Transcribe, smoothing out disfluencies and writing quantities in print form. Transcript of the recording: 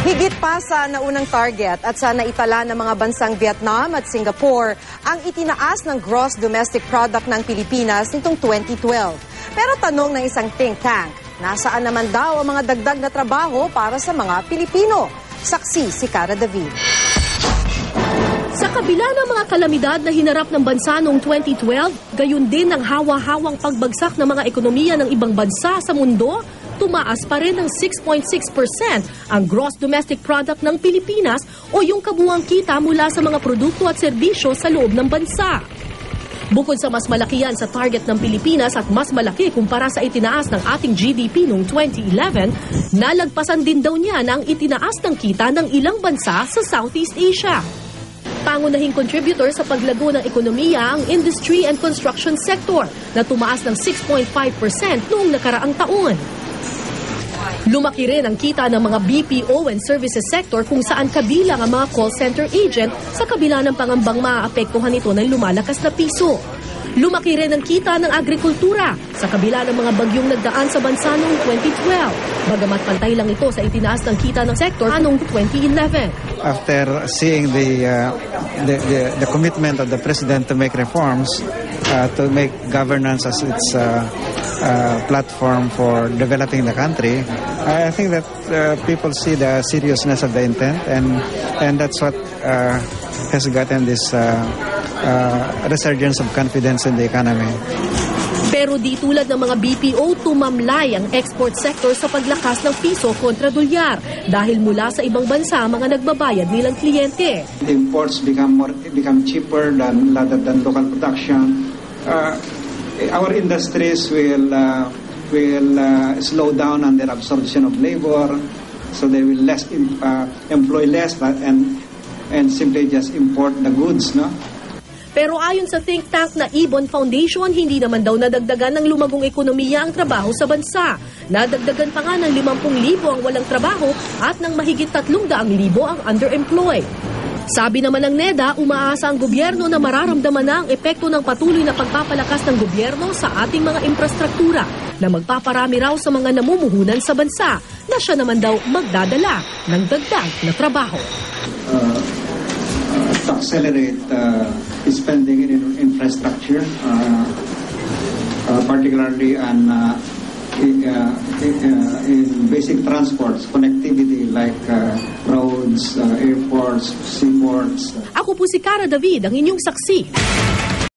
Higit pa sa naunang target at sa naitala ng mga bansang Vietnam at Singapore ang itinaas ng gross domestic product ng Pilipinas nitong 2012. Pero tanong ng isang think tank, nasaan naman daw ang mga dagdag na trabaho para sa mga Pilipino? Saksi si Cara David. Sa kabila ng mga kalamidad na hinarap ng bansa noong 2012, gayon din ang hawa-hawang pagbagsak ng mga ekonomiya ng ibang bansa sa mundo, tumaas pa rin ng 6.6% ang gross domestic product ng Pilipinas o yung kabuuang kita mula sa mga produkto at serbisyo sa loob ng bansa. Bukod sa mas malaki yan sa target ng Pilipinas at mas malaki kumpara sa itinaas ng ating GDP noong 2011, nalagpasan din daw niya na ang itinaas ng kita ng ilang bansa sa Southeast Asia. Pangunahing contributor sa paglago ng ekonomiya ang industry and construction sector na tumaas ng 6.5% noong nakaraang taon. Lumaki rin ang kita ng mga BPO and services sector kung saan kabilang ang mga call center agent sa kabila ng pangambang maaapektuhan nito ng lumalakas na piso. Lumaki rin ang kita ng agrikultura sa kabila ng mga bagyong nagdaan sa bansa noong 2012. Bagamat pantay lang ito sa itinaas ng kita ng sektor noong 2011. After seeing the commitment of the President to make reforms, to make governance as its platform for developing the country, I think that people see the seriousness of the intent, and that's what has gotten this resurgence of confidence in the economy. Pero di tulad ng mga BPO, tumamlay ang export sector sa paglakas ng piso kontra dolyar dahil mula sa ibang bansa mga nagbabayad nilang kliyente. Imports become cheaper rather than local production. Our industries will slow down on their absorption of labor, so they will employ less and simply just import the goods, no? Pero ayon sa think tank na Ibon Foundation, hindi naman daw nadagdagan ng lumagong ekonomiya ang trabaho sa bansa. Nadagdagan pa nga ng 50,000 ang walang trabaho at ng mahigit 300,000 ang underemployed. Sabi naman ng NEDA, umaasa ang gobyerno na mararamdaman na ang epekto ng patuloy na pagpapalakas ng gobyerno sa ating mga infrastruktura na magpaparami raw sa mga namumuhunan sa bansa na siya naman daw magdadala ng dagdag na trabaho. To accelerate spending in infrastructure, particularly in basic transports, connectivity like roads, airports, seaports. Ako po si Cara David, ang inyong saksi.